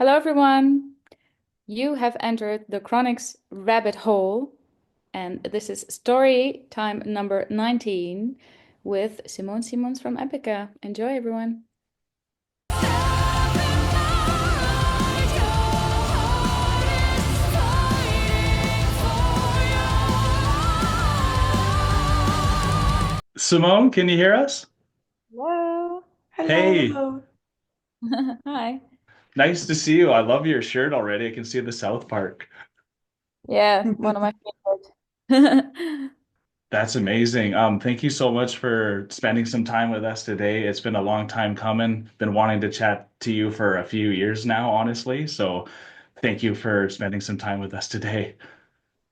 Hello, everyone. You have entered the Chronics rabbit hole, and this is story time number 19 with Simone from Epica. Enjoy, everyone. Simone, can you hear us? Hello. Hey, Hello. Hi. nice to see you. I love your shirt already. I can see the South Park. Yeah, one of my favorite. That's amazing. Thank you so much for spending some time with us today. It's been a long time coming. Been wanting to chat to you for a few years now, honestly. So thank you for spending some time with us today.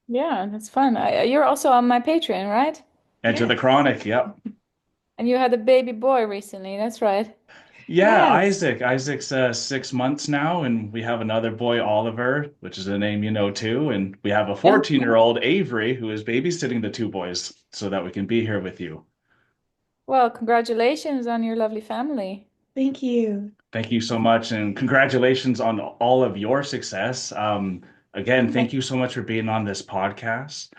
Yeah, that's fun. You're also on my Patreon, right? Enter the Yes. Chronic. Yep. And you had a baby boy recently. That's right. Yeah, Yes. Isaac. Isaac's 6 months now, and we have another boy, Oliver, which is a name you know too. And we have a Yeah. 14-year-old, Avery, who is babysitting the two boys so that we can be here with you. Well, congratulations on your lovely family. Thank you. Thank you so much, and congratulations on all of your success. Again, thank Thank you so much for being on this podcast.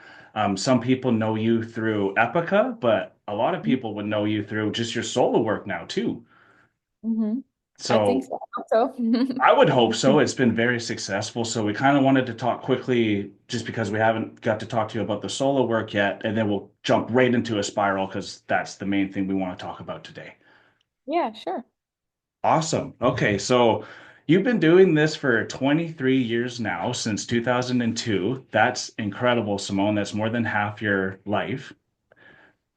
Some people know you through Epica, but a lot of you. people would know you through just your solo work now too. I think So so. I hope so. I would hope so. It's been very successful. So we kind of wanted to talk quickly, just because we haven't got to talk to you about the solo work yet, and then we'll jump right into a spiral because that's the main thing we want to talk about today. Yeah, sure. Awesome. Okay, so you've been doing this for 23 years now, since 2002. That's incredible, Simone. That's more than half your life,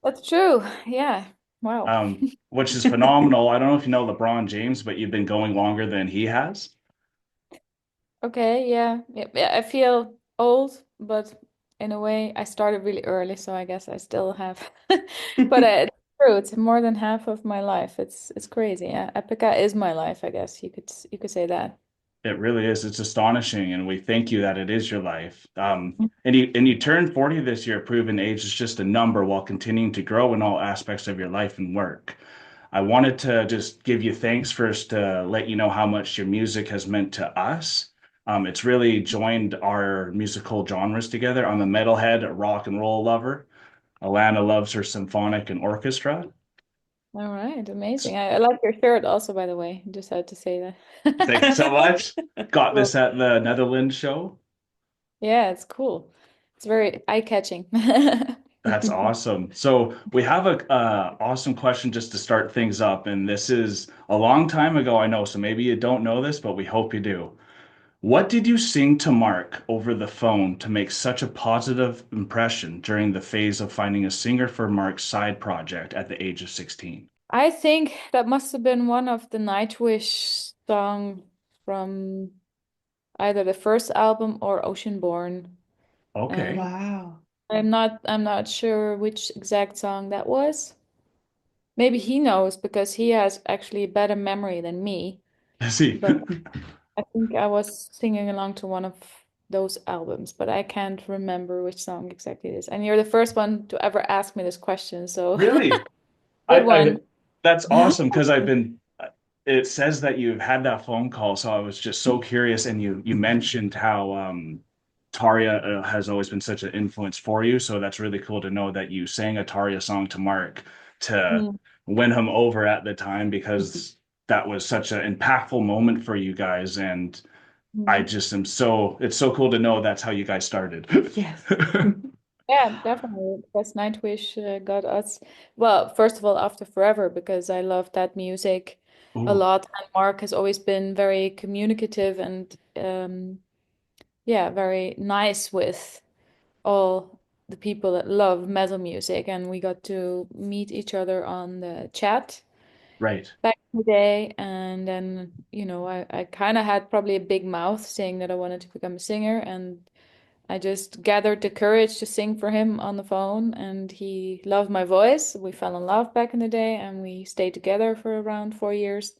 That's true. Yeah. Wow. which is phenomenal. I don't know if you know LeBron James, but you've been going longer than he has. Okay, yeah. Yeah, I feel old, but in a way, I started really early, so I guess I still have. But it's true. It's more than half of my life. It's crazy. Yeah. Epica is my life, I guess. You could say that. It really is. It's astonishing, and we thank you that it is your life. And you turned 40 this year, proving age is just a number while continuing to grow in all aspects of your life and work. I wanted to just give you thanks first to let you know how much your music has meant to us. It's really joined our musical genres together. I'm a metalhead, a rock and roll lover. Alana loves her symphonic and orchestra. All right, amazing. I like your shirt also, by the way. Just had to say Thank you so that. much. Got Cool. this at the Netherlands show. Yeah, it's cool. It's very eye-catching. That's awesome. So we have a awesome question just to start things up, and this is a long time ago, I know, so maybe you don't know this, but we hope you do. What did you sing to Mark over the phone to make such a positive impression during the phase of finding a singer for Mark's side project at the age of 16? I think that must have been one of the Nightwish song from either the first album or Oceanborn. Okay. And Wow. I'm not sure which exact song that was. Maybe he knows because he has actually a better memory than me. I see. But I think I was singing along to one of those albums, but I can't remember which song exactly it is. And you're the first one to ever ask me this question, so Really? good I one. That's awesome because I've been it says that you've had that phone call, so I was just so curious, and you mentioned how Tarja has always been such an influence for you, so that's really cool to know that you sang a Tarja song to Mark to Mm. win him over at the time because that was such an impactful moment for you guys, and I Mhm. just am so it's so cool to know that's how you guys started. Yes. Yeah, definitely. Because Nightwish got us. Well, first of all, After Forever, because I love that music a Ooh, lot. And Mark has always been very communicative and yeah, very nice with all the people that love metal music. And we got to meet each other on the chat right. back in the day. And then, I kind of had probably a big mouth saying that I wanted to become a singer. And I just gathered the courage to sing for him on the phone, and he loved my voice. We fell in love back in the day, and we stayed together for around 4 years.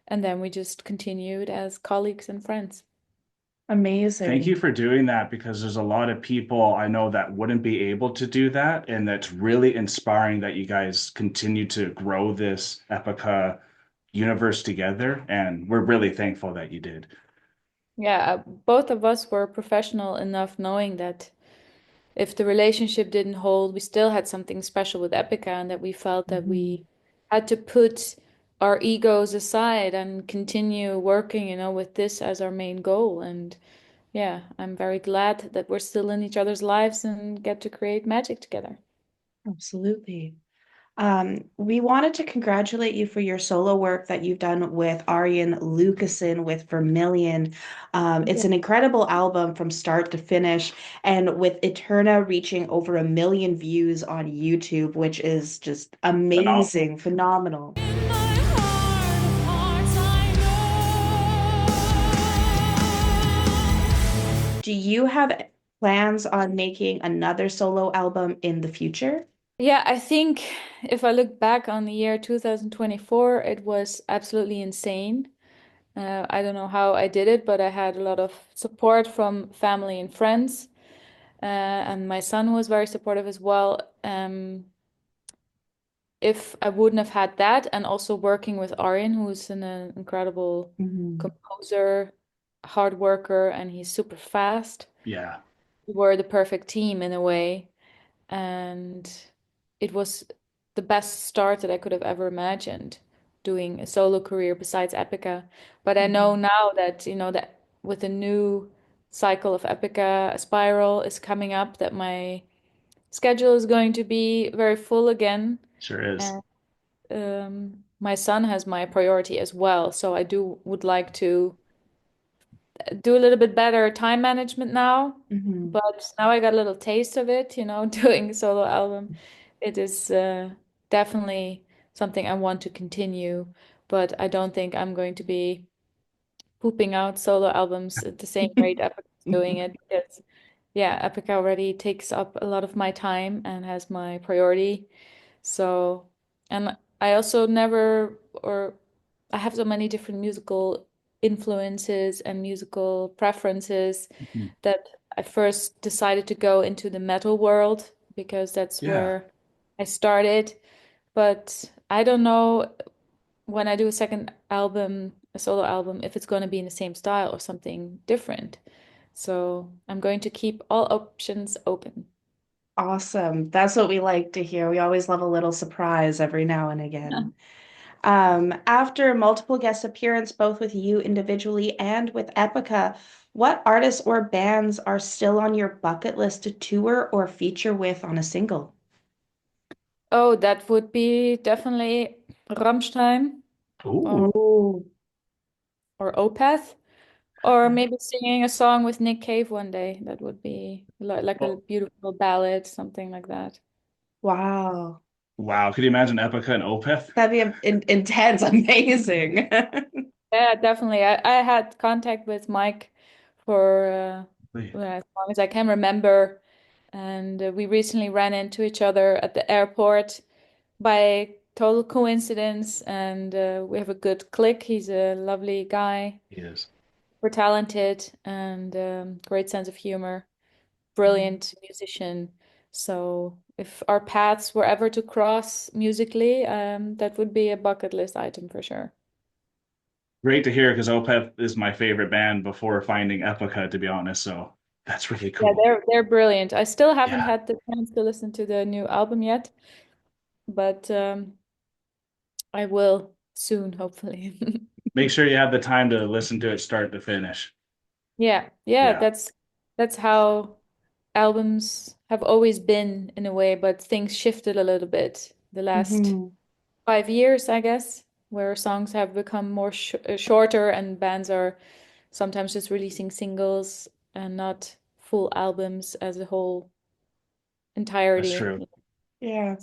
And then we just continued as colleagues and friends. Thank you Amazing. for doing that because there's a lot of people I know that wouldn't be able to do that. And that's really inspiring that you guys continue to grow this Epica universe together. And we're really thankful that you did. Yeah, both of us were professional enough knowing that if the relationship didn't hold, we still had something special with Epica, and that we felt that Mhm. we had to put our egos aside and continue working, with this as our main goal. And yeah, I'm very glad that we're still in each other's lives and get to create magic together. Absolutely. We wanted to congratulate you for your solo work that you've done with Arjen Lucassen with Vermilion. It's Yeah. an incredible album from start to finish, and with Eterna reaching over 1 million views on YouTube, which is just Phenomenal. amazing, phenomenal. In my heart of hearts, I know. Do you have plans on making another solo album in the future? Yeah, I think if I look back on the year 2024, it was absolutely insane. I don't know how I did it, but I had a lot of support from family and friends, and my son was very supportive as well. If I wouldn't have had that, and also working with Arjen, who's an incredible Mhm. composer, hard worker, and he's super fast, Yeah, we were the perfect team in a way. And it was the best start that I could have ever imagined doing a solo career besides Epica. But I know Mhm. now that, that with the new cycle of Epica, Spiral is coming up, that my schedule is going to be very full again. sure is. And my son has my priority as well. So I do would like to do a little bit better time management now, Mhm. but now I got a little taste of it, doing a solo album. It is definitely something I want to continue, but I don't think I'm going to be pooping out solo albums at the same rate Epica is doing it because, yeah, Epica already takes up a lot of my time and has my priority. So, and I also never, or I have so many different musical influences and musical preferences Mhm. that I first decided to go into the metal world because that's Yeah. where I started. But I don't know when I do a second album, a solo album, if it's going to be in the same style or something different. So I'm going to keep all options open. Awesome. That's what we like to hear. We always love a little surprise every now and again. After multiple guest appearance, both with you individually and with Epica, what artists or bands are still on your bucket list to tour or feature with on a single? Oh, that would be definitely Rammstein or Ooh, Ooh. or Opeth, or maybe singing a song with Nick Cave one day. That would be like a well, beautiful ballad, something like that. Wow. wow. Could you imagine Epica and Opeth? That'd be intense, amazing. Yeah, definitely. I had contact with Mike for Wait, well, as long as I can remember, and we recently ran into each other at the airport by total coincidence, and we have a good click. He's a lovely guy. he is. We're talented and great sense of humor, brilliant musician. So if our paths were ever to cross musically, that would be a bucket list item for sure. Great to hear because Opeth is my favorite band before finding Epica, to be honest. So that's really Yeah, cool. they're brilliant. I still haven't Yeah. had the chance to listen to the new album yet, but I will soon, hopefully. Make sure you have the time to listen to it start to finish. Yeah, yeah, Yeah. that's how albums have always been in a way, but things shifted a little bit the last Hmm. 5 years, I guess, where songs have become more shorter and bands are sometimes just releasing singles and not full albums as a whole That's entirety. true. Yeah.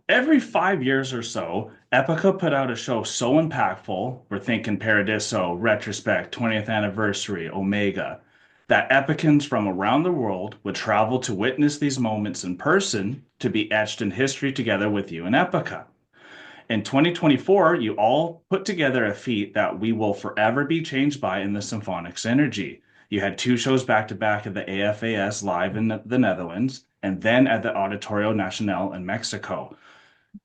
Every 5 years or so, Epica put out a show so impactful. We're thinking Paradiso, Retrospect, 20th Anniversary, Omega, that Epicans from around the world would travel to witness these moments in person to be etched in history together with you in Epica. In 2024, you all put together a feat that we will forever be changed by in the Symphonic Synergy. You had two shows back to back at the AFAS live in the Netherlands and then at the Auditorio Nacional in Mexico.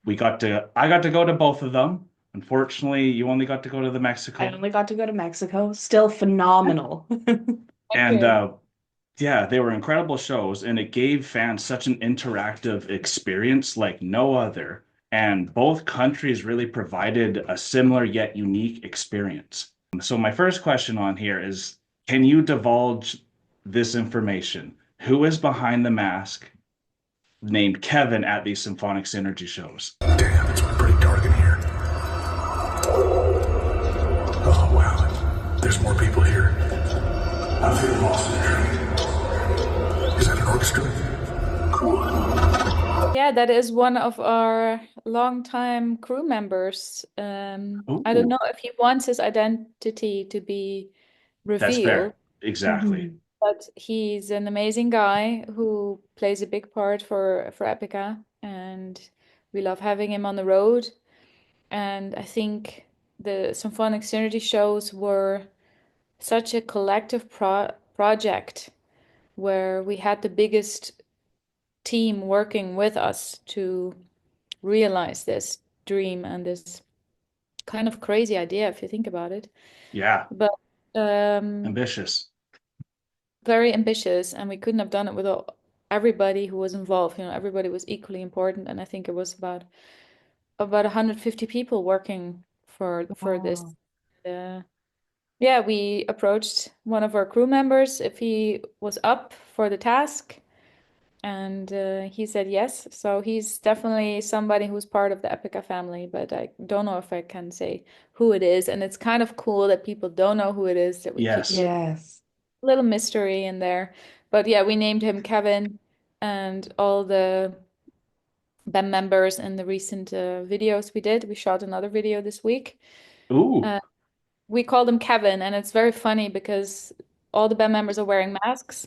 I got to go to both of them. Unfortunately, you only got to go to the I Mexico. only got to go to Mexico. Still phenomenal. Thank And you. yeah, they were incredible shows, and it gave fans such an interactive experience like no other. And both countries really provided a similar yet unique experience. So my first question on here is, can you divulge this information? Who is behind the mask named Kevin at these Symphonic Synergy shows? Damn, it's pretty dark in here. Oh, wow. There's more people here. I'm feeling lost in a dream. Is that an orchestra? Cool. Yeah, that is one of our longtime crew members. I don't Ooh, know if he wants his identity to be that's revealed, fair. Exactly. Mhm. but he's an amazing guy who plays a big part for Epica, and we love having him on the road. And I think the Symphonic Synergy shows were such a collective project where we had the biggest team working with us to realize this dream and this kind of crazy idea if you think about it. Yeah, But ambitious. very ambitious, and we couldn't have done it without everybody who was involved. You know, everybody was equally important, and I think it was about 150 people working for this. Wow. Uh, yeah, we approached one of our crew members if he was up for the task, and he said yes. So he's definitely somebody who's part of the Epica family, but I don't know if I can say who it is. And it's kind of cool that people don't know who it is, that we keep a Yes. Yes. little mystery in there. But yeah, we named him Kevin, and all the band members in the recent videos we did. We shot another video this week. Ooh, Uh, we called him Kevin, and it's very funny because all the band members are wearing masks,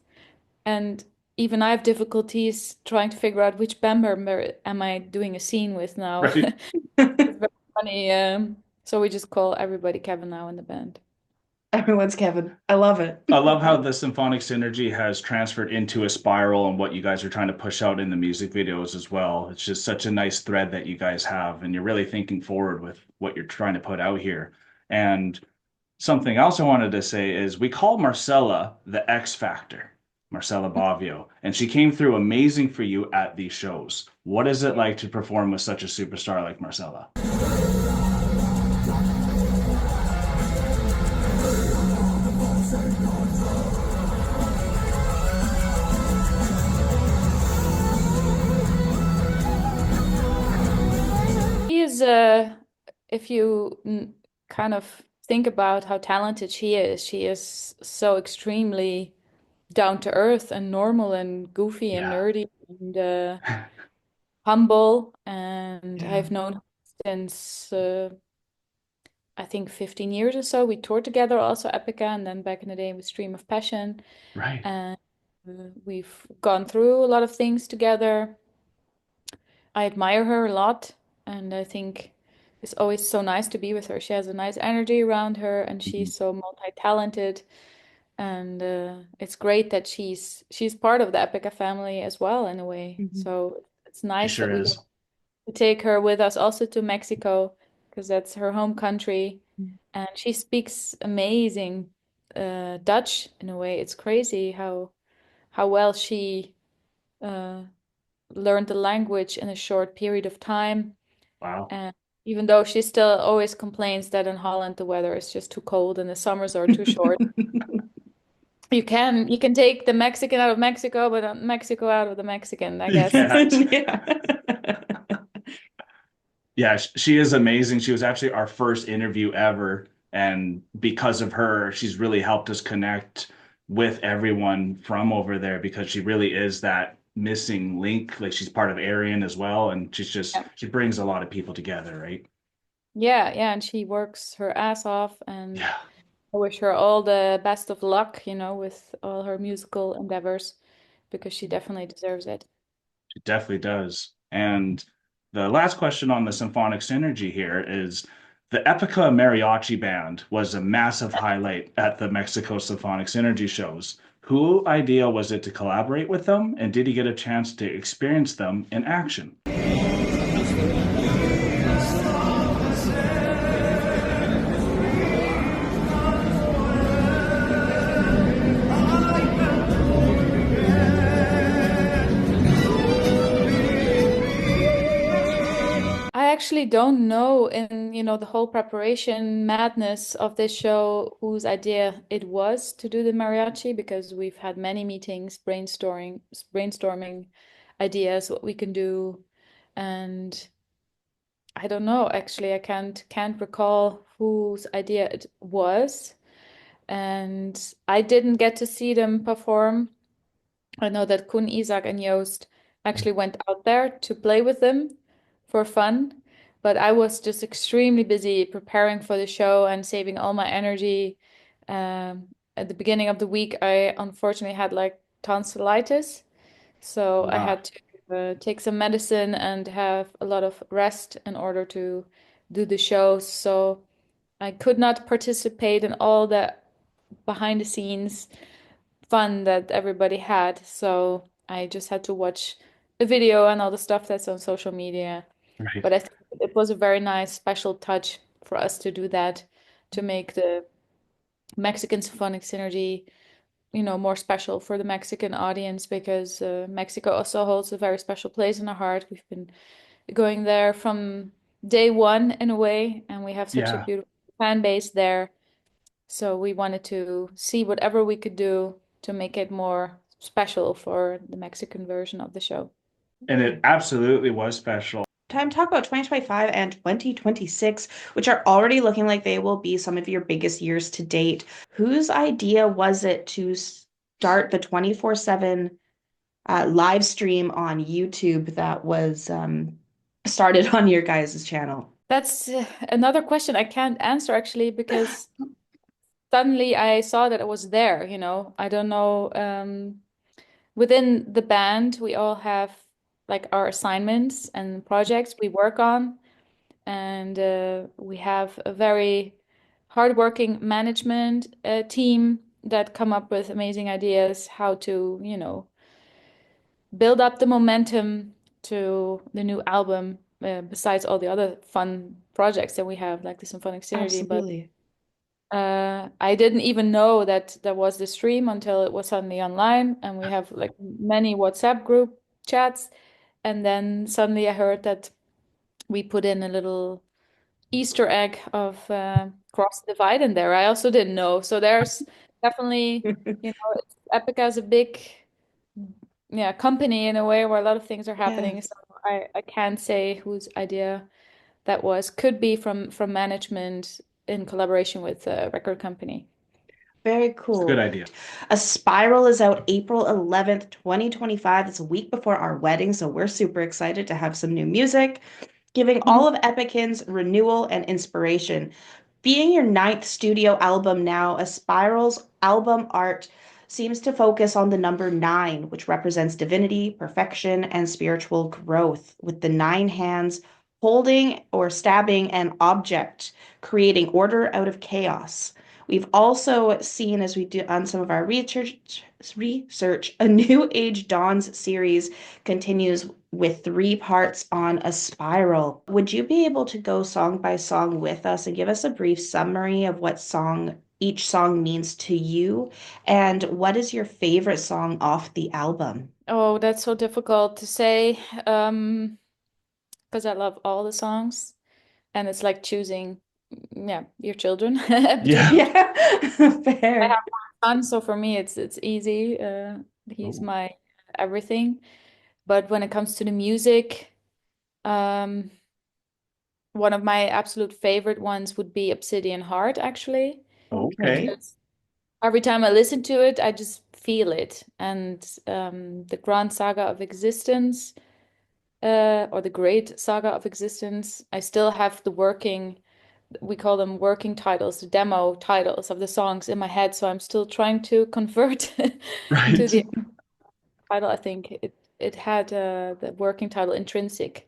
and even I have difficulties trying to figure out which band member am I doing a scene with now. right. It's very funny. So we just call everybody Kevin now in the band. Everyone's Kevin. I love it. I love how the Symphonic Synergy has transferred into a spiral and what you guys are trying to push out in the music videos as well. It's just such a nice thread that you guys have, and you're really thinking forward with what you're trying to put out here. And something else I wanted to say is we call Marcela the X Factor, Marcela Bovio, and she came through amazing for you at these shows. What is it like to perform with such a superstar like Marcela? He is, if you kind of think about how talented she is so extremely down to earth and normal and goofy and Yeah, nerdy and humble. And Yeah. I've known her since I think 15 years or so. We toured together also Epica, and then back in the day with Stream of Passion. right. And we've gone through a lot of things together. I admire her a lot, and I think it's always so nice to be with her. She has a nice energy around her, and Mhm. she's so multi-talented. And it's great that she's part of the Epica family as well in a way. Mhm. So it's She nice that sure we get is. to take her with us also to Mexico because that's her home country, and she speaks amazing Dutch in a way. It's crazy how well she uh, learned the language in a short period of time. Wow. And even though she still always complains that in Holland the weather is just too cold and the summers are too short. You can take the Mexican out of Mexico, but not Mexico out of the Mexican, I You guess. can't. Yeah. Yeah, she is amazing. She was actually our first interview ever. And because of her, she's really helped us connect with everyone from over there because she really is that missing link. Like she's part of Aryan as well. And Yeah, she brings a lot of people together, right? yeah, yeah, and she works her ass off, and Yeah, I wish her all the best of luck, with all her musical endeavors, because she definitely deserves it. she definitely does. And the last question on the Symphonic Synergy here is the Epica Mariachi Band was a massive highlight at the Mexico Symphonic Synergy shows. Who idea was it to collaborate with them, and did you get a chance to experience them in action? actually don't know in, the whole preparation madness of this show whose idea it was to do the mariachi because we've had many meetings brainstorming ideas what we can do, and I don't know actually. I can't recall whose idea it was, and I didn't get to see them perform. I know that Kun, Isaac, and Joost actually went out there to play with them for fun, but I was just extremely busy preparing for the show and saving all my energy. At the beginning of the week, I unfortunately had like tonsillitis, so I Ah, had to take some medicine and have a lot of rest in order to do the show. So I could not participate in all the behind the scenes fun that everybody had. So I just had to watch the video and all the stuff that's on social media. right. But I think it was a very nice special touch for us to do that, to make the Mexican Symphonic Synergy, more special for the Mexican audience because Mexico also holds a very special place in our heart. We've been going there from day one in a way, and we have such a Yeah. beautiful fan base there. So we wanted to see whatever we could do to make it more special for the Mexican version of the show. And it absolutely was special. Time to talk about 2025 and 2026, which are already looking like they will be some of your biggest years to date. Whose idea was it to start the 24/7 live stream on YouTube that was started on your guys' channel? That's another question I can't answer actually because suddenly I saw that it was there. I don't know. Within the band, we all have like our assignments and projects we work on, and we have a very hardworking management team that come up with amazing ideas how to, build up the momentum to the new album, besides all the other fun projects that we have, like the Symphonic Synergy. But Absolutely. I didn't even know that there was the stream until it was suddenly online, and we have like many WhatsApp group chats. And then suddenly I heard that we put in a little Easter egg of Cross the Divide in there. I also didn't know. So there's definitely, Epica is a big, yeah, company in a way where a lot of things are happening. Yes. So I can't say whose idea that was. Could be from management in collaboration with a record company. Very It's a good cool. idea. ASPIRAL is out April 11th, 2025. It's a week before our wedding, so we're super excited to have some new music, giving all of Epicans renewal and inspiration. Being your ninth studio album now, ASPIRAL's album art seems to focus on the number nine, which represents divinity, perfection, and spiritual growth, with the nine hands holding or stabbing an object, creating order out of chaos. We've also seen, as we do on some of our research, a New Age Dawns series continues with three parts on a spiral. Would you be able to go song by song with us and give us a brief summary of what each song means to you? And what is your favorite song off the album? Oh, that's so difficult to say, because I love all the songs, and it's like choosing, yeah, your children between Yeah. your. Yeah, I fair. have one son, so for me it's easy. He's Oh, my everything. But when it comes to the music, um, one of my absolute favorite ones would be Obsidian Heart, actually, okay. because every time I listen to it, I just feel it. And the Grand Saga of Existence, or the Great Saga of Existence, I still have we call them working titles, the demo titles of the songs in my head. So I'm still trying to convert to Right. the title. I think it had the working title Intrinsic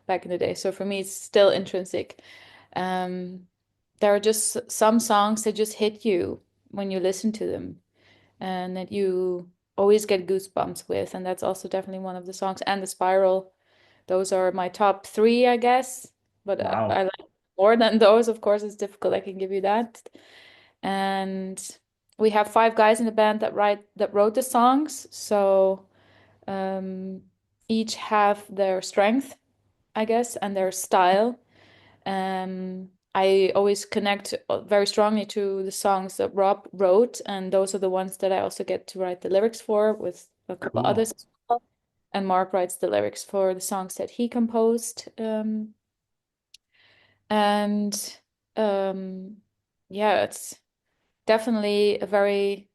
back in the day. So for me, it's still Intrinsic. Um, there are just some songs that just hit you when you listen to them, and that you always get goosebumps with. And that's also definitely one of the songs. And the Spiral. Those are my top three, I guess. But Wow. I like more than those. Of course, it's difficult. I can give you that. And we have five guys in the band that wrote the songs. So um, each have their strength, I guess, and their style. I always connect very strongly to the songs that Rob wrote, and those are the ones that I also get to write the lyrics for with a couple Cool. others as well. And Mark writes the lyrics for the songs that he composed. And yeah, it's definitely a very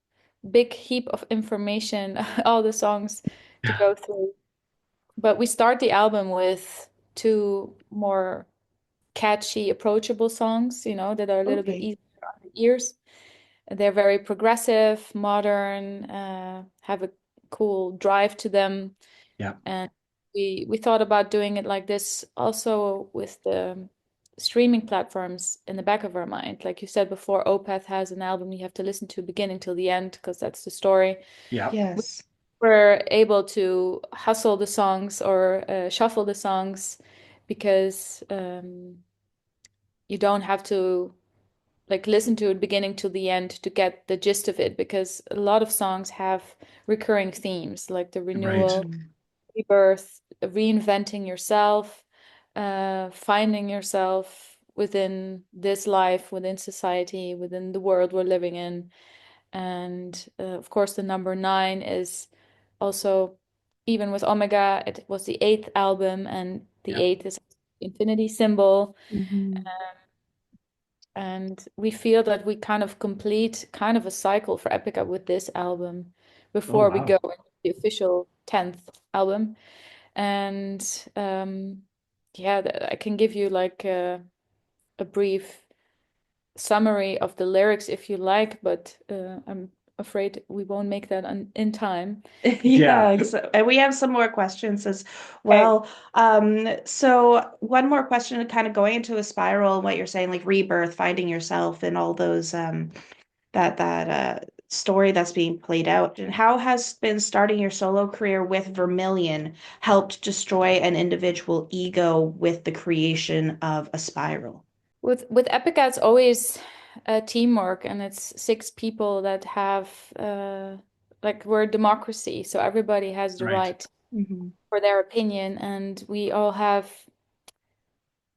big heap of information, all the songs to go through. But we start the album with two more catchy, approachable songs, that are a little bit Okay. easier on the ears. They're very progressive, modern, have a cool drive to them. Yeah. And we thought about doing it like this also with the streaming platforms in the back of our mind. Like you said before, Opeth has an album you have to listen to beginning till the end because that's the story. Yeah. Yes. We're able to hustle the songs or shuffle the songs because you don't have to like listen to it beginning to the end to get the gist of it because a lot of songs have recurring themes like the Right. renewal, rebirth, reinventing yourself, finding yourself within this life, within society, within the world we're living in. And of course, the number nine is also, even with Omega, it was the eighth album, and the Yeah. eighth is the infinity symbol. Mhm. And we feel that we kind of complete kind of a cycle for Epica with this album Oh, before we go wow. into the official 10th album. And yeah, I can give you like a brief summary of the lyrics if you like, but I'm afraid we won't make that in time. Yeah, Yeah. and we have some more questions as Okay. well. So one more question, kind of going into a spiral, and what you're saying, like rebirth, finding yourself, and all those that story that's being played out. And how has been starting your solo career with Vermilion helped destroy an individual ego with the creation of a spiral? With Epica, it's always teamwork, and it's six people that have like we're a democracy, so everybody has the Right. right Mhm. for their opinion, and we all have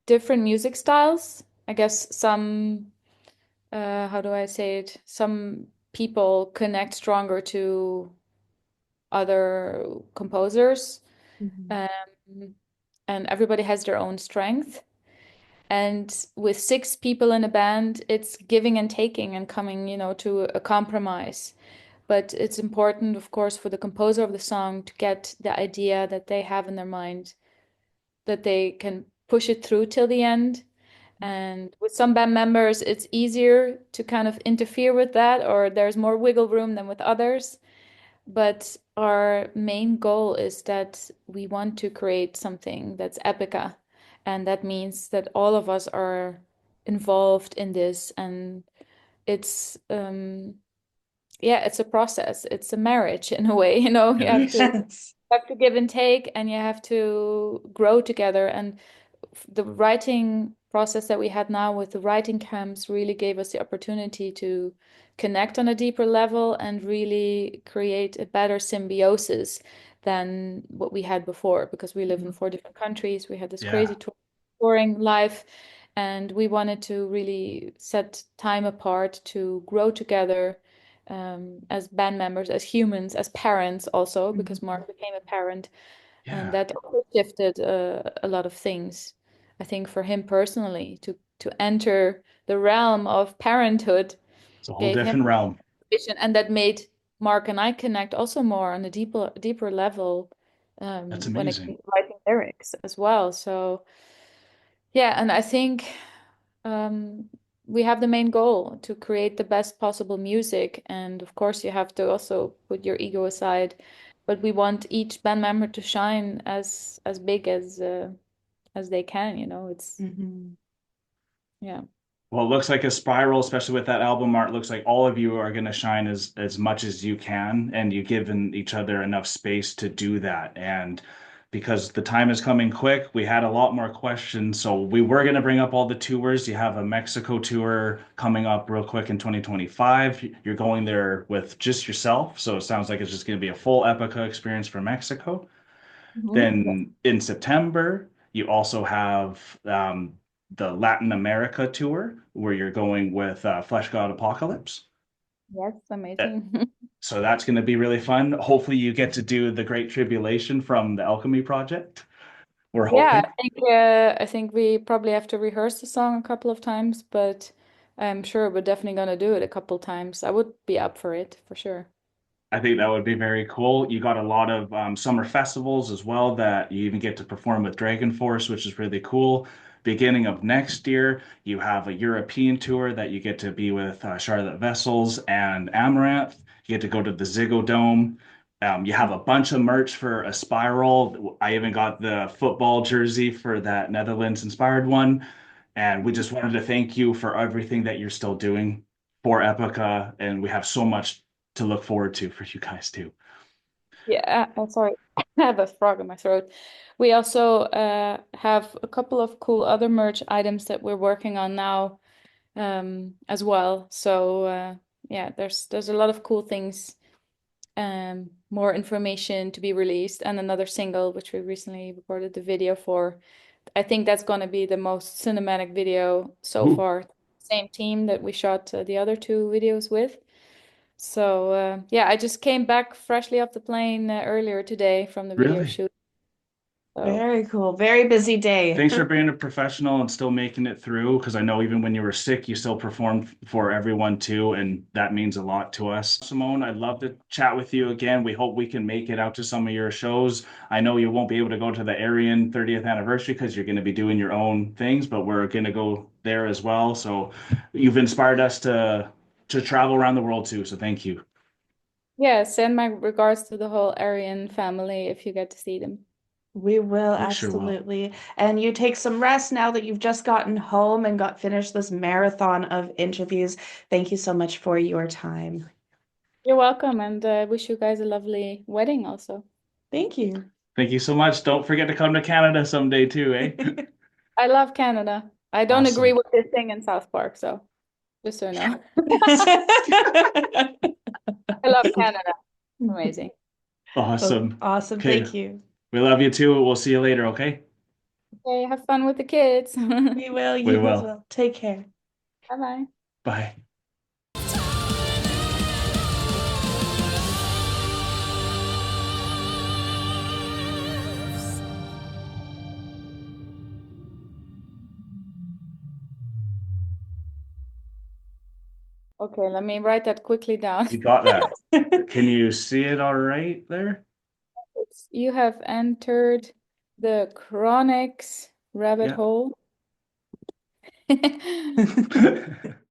different music styles. I guess some, how do I say it? Some people connect stronger to other composers, Mhm. um, and everybody has their own strength. And with six people in a band, it's giving and taking and coming, to a compromise. But it's important, of course, for the composer of the song to get the idea that they have in their mind, that they can push it through till the end. And with some band members, it's easier to kind of interfere with that, or there's more wiggle room than with others. But our main goal is that we want to create something that's epica. And that means that all of us are involved in this. And it's, yeah, it's a process. It's a marriage in a way, you It have to is. Yes. give and take, and you have to grow together. And the writing process that we had now with the writing camps really gave us the opportunity to connect on a deeper level and really create a better symbiosis than what we had before because we live in 4 different countries. We had this Yeah. crazy touring life, and we wanted to really set time apart to grow together as band members, as humans, as parents also, because Mhm. Mark became a parent, and Yeah. that also shifted a lot of things. I think for him personally, to enter the realm of parenthood It's a whole gave him different realm. vision, and that made Mark and I connect also more on a deeper level That's when it amazing. came to writing lyrics as well. So yeah, and I think um, we have the main goal to create the best possible music, and of course you have to also put your ego aside, but we want each band member to shine as big as they can, it's Mhm. yeah. Well, it looks like a spiral, especially with that album art. Looks like all of you are going to shine as much as you can, and you've given each other enough space to do that. And because the time is coming quick, we had a lot more questions. So we were going to bring up all the tours. You have a Mexico tour coming up real quick in 2025. You're going there with just yourself. So it sounds like it's just going to be a full Epica experience for Mexico. Mhm. Then in September, you also have the Latin America tour where you're going with Flesh God Apocalypse. Yes, amazing. So that's going to be really fun. Hopefully, you get to do the Great Tribulation from the Alchemy Project. We're Yeah, hoping. I think we probably have to rehearse the song a couple of times, but I'm sure we're definitely gonna do it a couple times. I would be up for it for sure. I think that would be very cool. You got a lot of summer festivals as well that you even get to perform with Dragon Force, which is really cool. Beginning of next year, you have a European tour that you get to be with Charlotte Vessels and Amaranth. You get to go to the Ziggo Dome. You have a bunch of merch for ASPIRAL. I even got the football jersey for that Netherlands inspired one. And we just wanted to thank you for everything that you're still doing for Epica. And we have so much to look forward to for you guys too. Yeah, I'm sorry. I have a frog in my throat. We also have a couple of cool other merch items that we're working on now as well. So yeah, there's a lot of cool things, more information to be released, and another single which we recently recorded the video for. I think that's going to be the most cinematic video so Ooh, far. Same team that we shot the other two videos with. So yeah, I just came back freshly off the plane earlier today from the video really? shoot. So Very cool. Very busy day. Thanks for being a professional and still making it through. Because I know even when you were sick, you still performed for everyone too, and that means a lot to us. Simone, I'd love to chat with you again. We hope we can make it out to some of your shows. I know you won't be able to go to the Aryan 30th anniversary because you're going to be doing your own things, but we're going to go there as well. So you've inspired us to travel around the world too. So thank you. yeah, send my regards to the whole Aryan family if you get to see them. We will, We sure will. absolutely. And you take some rest now that you've just gotten home and got finished this marathon of interviews. Thank you so much for your time. You're welcome, and wish you guys a lovely wedding also. Thank you. Thank you so much. Don't forget to come to Canada someday too, eh? I love Canada. I don't agree Awesome. with this thing in South Park, so just so you know. I love Canada. Amazing. Oh, Awesome. awesome. Okay. Thank you. We love you too. We'll see you later, okay? Okay, have fun with the kids. We will. We You as will. well. Take care. Bye-bye. Bye. Okay, let me write that quickly down. You got that. Can you see it all right there? You have entered the Chronics rabbit Yeah. hole.